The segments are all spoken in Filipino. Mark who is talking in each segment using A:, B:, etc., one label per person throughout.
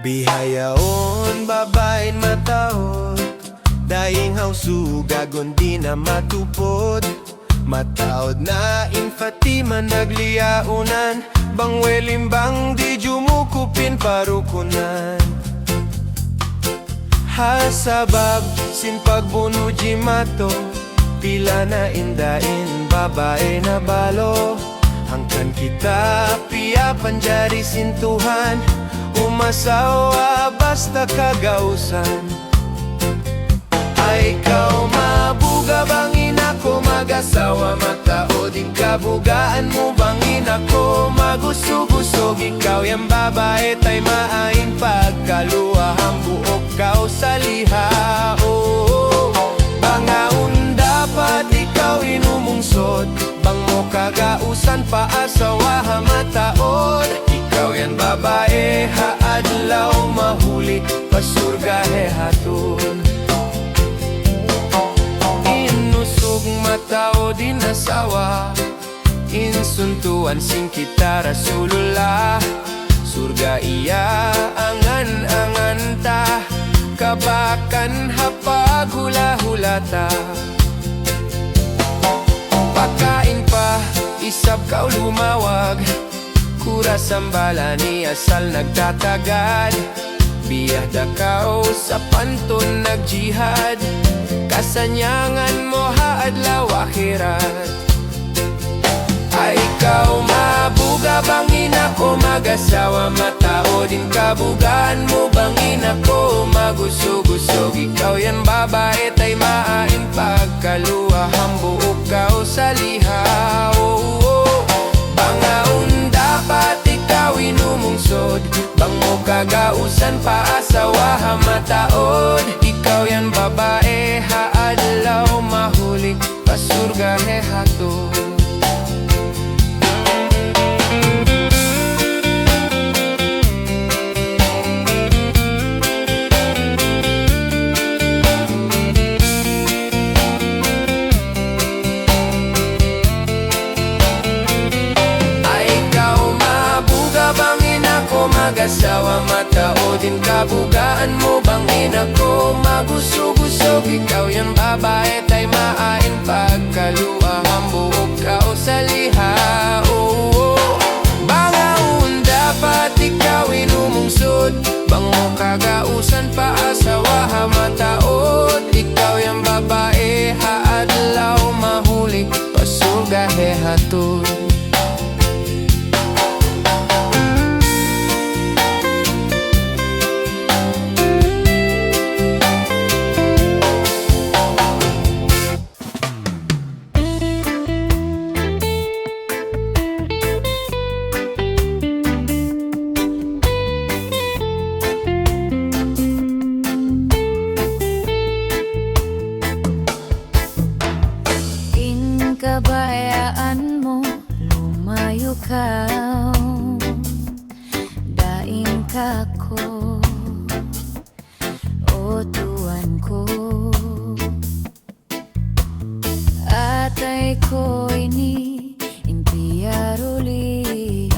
A: Bihayaon babaen mataod, daing hausugagon di na matupod. Mataod na infatiman nagliaunan, bangwelimbang di jumukupin parukunan. Hasabab sin pagbunuji mato, pila na indain babae na balo. Hangkan kita piya panjari sintuhan, umasawa basta kagausan. Ay ikaw mabuga bangin ako, mag-asawa matao din kabugaan mo bangin ako. Magusog-usog ikaw yung babae tay maain pagkalua, hambuok kao sa liha. Bangaon dapat ikaw inumungsod, bang mo kagausan pa asawa mataod. Ikaw yan babae haadlaw mahuli, pasurgahe hatun. Inusog matao din asawa, insuntuan sing kita rasulullah. Surga iya angan-angan ta, kabakan hapag hula-hulata. Pakain pa, isap kau lumawag, kuras ang bala ni asal nagtatagad. Biyah da kau sa pantun nagjihad, kasanyangan mo haadlaw akhirat. Ay ikaw mabuga bangin ako, mag-asawa matao din kabugaan mo bangin ako. Magusog-usog ikaw yan babae tay maain pagkalua, hambuok kao sa liha. Bangaon dapat ikaw inumungsod, bang mo kagausan pa asawa mataod. Ikaw yan babae haadlaw mahuli, pasurgahe hatun. Mag-asawa matao din kabugaan mo bangin ako. Magusog-usog ikaw yan babae tay maain pagkalua, hambuok kao sa liha. Bangaon dapat ikaw inumungsod, bang mo kagausan pa asawa mataod. Ikaw yan babae haadlaw mahuli, pasurgahe hatun.
B: Kabayaan mo, lumayo ka, daing ka ko, o tuwan ko. Atay ko ini impiyaruli,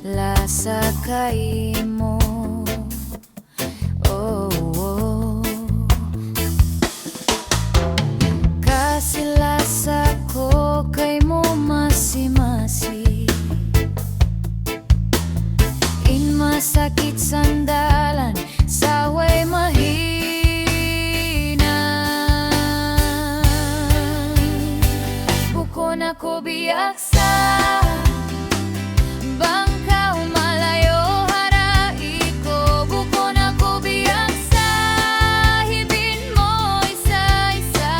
B: lasa kay mo. Kasilasa ko kay mo masi-masi, in masakit sandalan saway mahina. Bukun ako biaksa, bangka umalayo harai ko. Bukun ako biaksa, hibin mo isa-isa.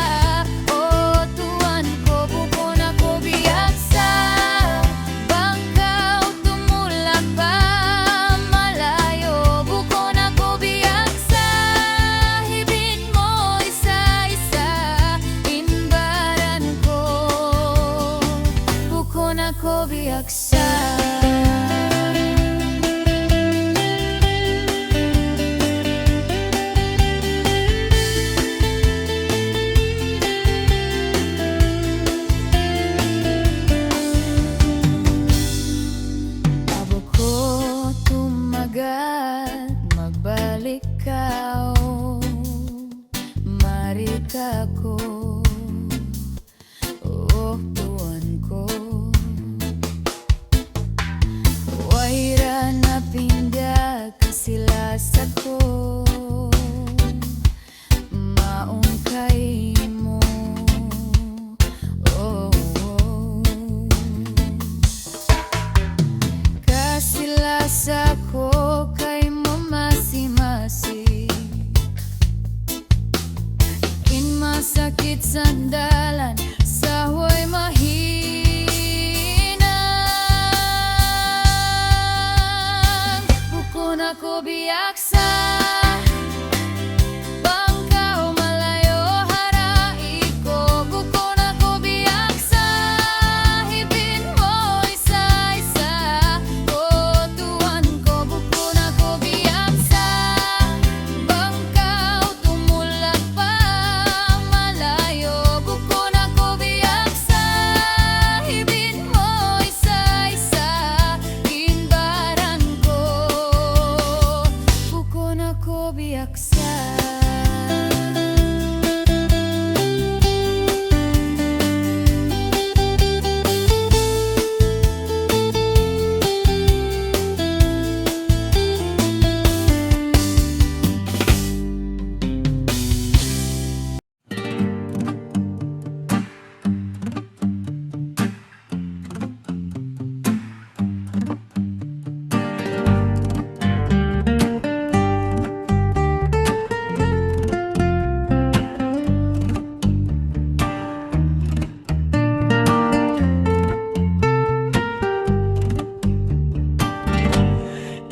B: O tuwan ko, bukun ako biaksa, bangka tumulak pa malayo. Bukun ako biaksa, hibin mo isa-isa. Imbaran ko, bukun ako biaksa. Abo ko tumagal,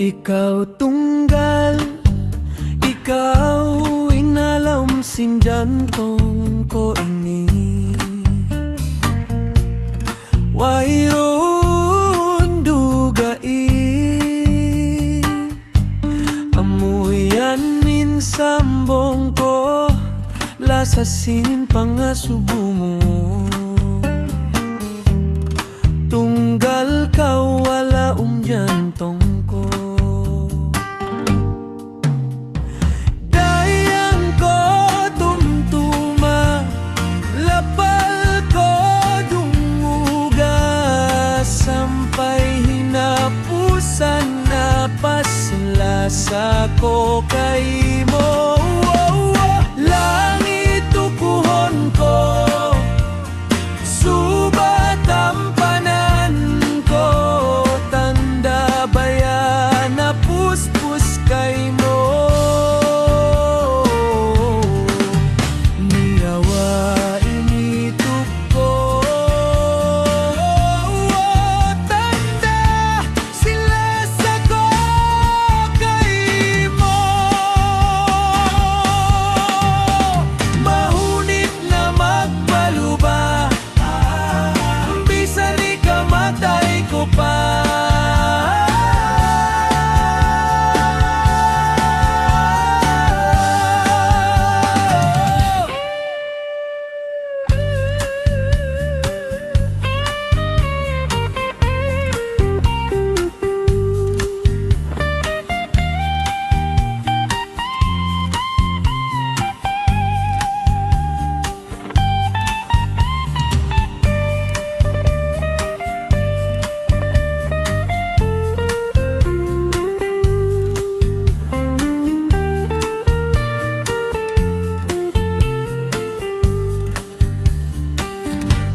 A: Ikaw tunggal, ikaw inalam sinjantong ko ini. Wairon dugai, amuyan min sambong ko, lasasin pangasubo mo. Tunggal kau wala jantong ko. Dayang ko tumtuma, lapal ko dunguga, sampai hinapusan na pasilasa ko kay mo. Langit tukuhon ko, subat ang panan ko, tanda bayan na puspus kay mo. Niyawa inituk ko, tanda silasa ko kay mo. Mahunit na magbaluba, bisan ikamatay ko pa.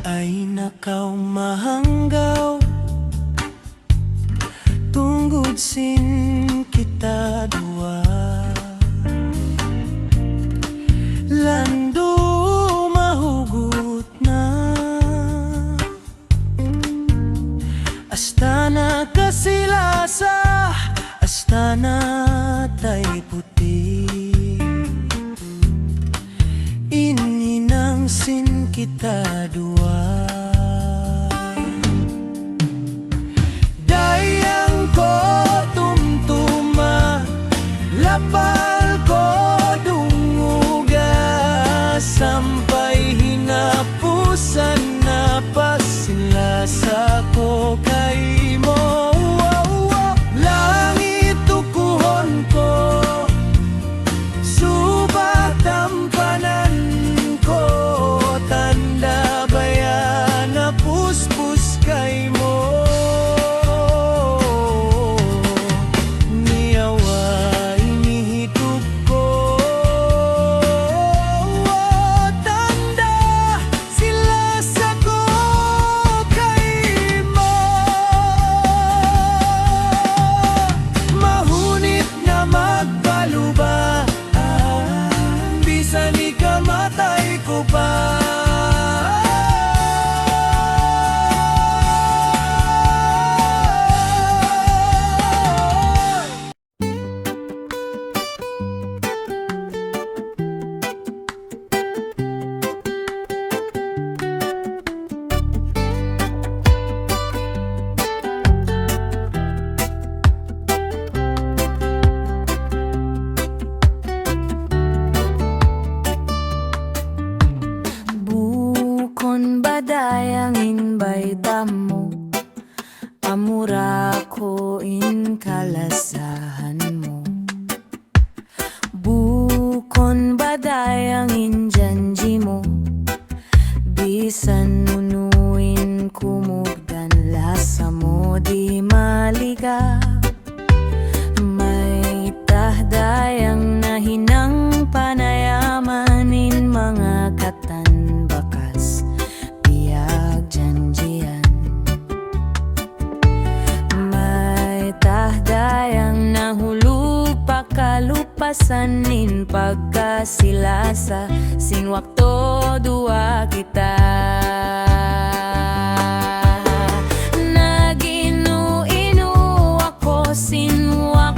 A: Ay nakaw mahanggaw, tunggod sin kita dua. Lando mahugot na, Astanah Kasilasa, Astanah tay puti. Ininang sin kita dua. Dayang ko tumtuma, lapal ko dunguga, sampai hinapusan na pasilasa ko kay mo. Langit tukuhon ko, subat ang panan ko, tanda bayan na puspus kay mo. Niyawa inihidup ko, tanda silasa ko kay mo. Mahunit na magbaluba, bisan ikamatay ko pa. Bukun badayang inbay damo, amura ko in kalasahan mo. Bukun badayang in janji mo, bisan nunuin kumugdan lasa mo di maliga. May tahdayang nahinang panayamanin mga katan bakas biag janjian. May tahdayang nahulog pakalupasan nin pagkasilasa, sin wakto dua kita. Naginu-inu ako sin wakto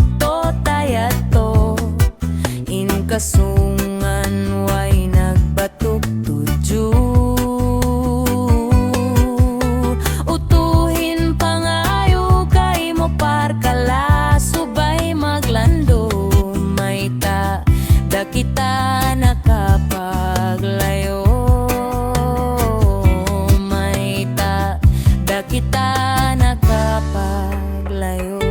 B: paglayo.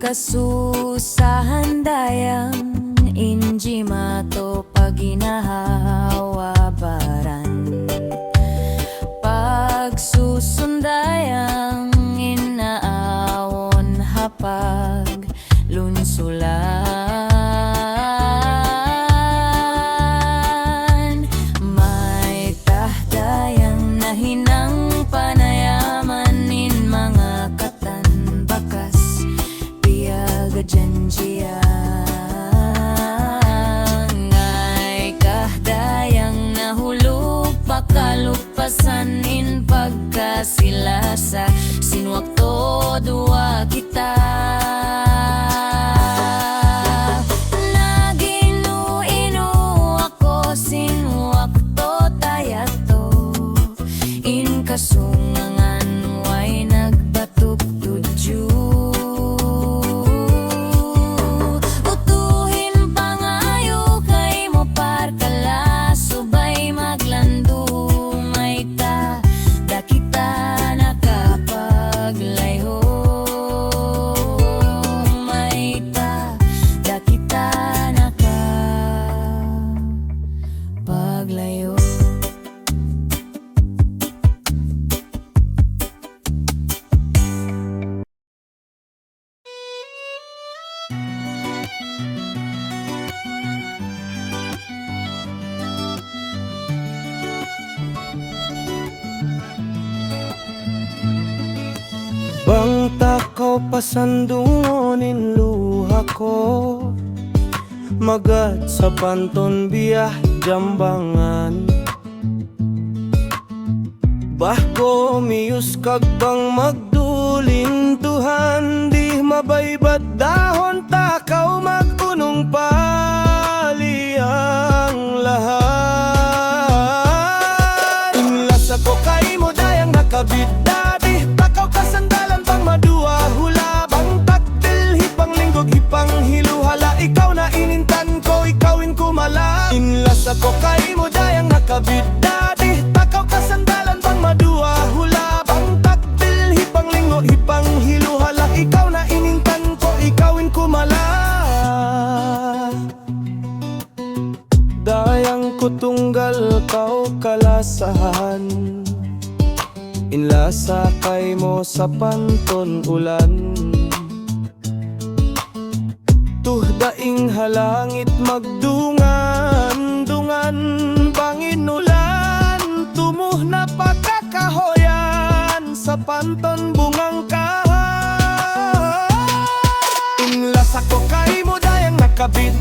B: Kasusahan dayang inji mato paginahawa baran, pagsusundayang inaawon hapag lunsulan, may tahdayang nahinang panayaman in mga katan bakas janjiya, ngay kahdayang nahulog pakalupasan in pagkasilasa, sinwakto dua kita. Naginu-inu ako sinwakto tayato, in kasungangan way nagbatuk tudju.
A: Bang takaw pasandungonin luha ko, magad sa panton biyah jambangan. Bahko miyus kagbang magdulin Tuhan, di mabaybat dahon takaw magunong paliyang lahat. Inlas ako kay mo dayang nakabid dati, takaw kasandalan pang madua hula, bang taktil hipang linggog hipang hiluhala, ikaw na inintan ko, ikawin kumala. Inlas ako kay mo dayang nakabid dati, takaw kasandalan pang madua hula, bang taktil hipang linggog hipang hiluhala, ikaw na inintan ko, ikawin kumala. Dayang kutunggal kau kalasahan, inlasa kay mo sa panton ulan. Tuhdaing halangit magdungan-dungan, bangin ulan, tumuh na pagkakahoyan sa panton bungang kahan. Inlasa ko kay mo dayang nakabid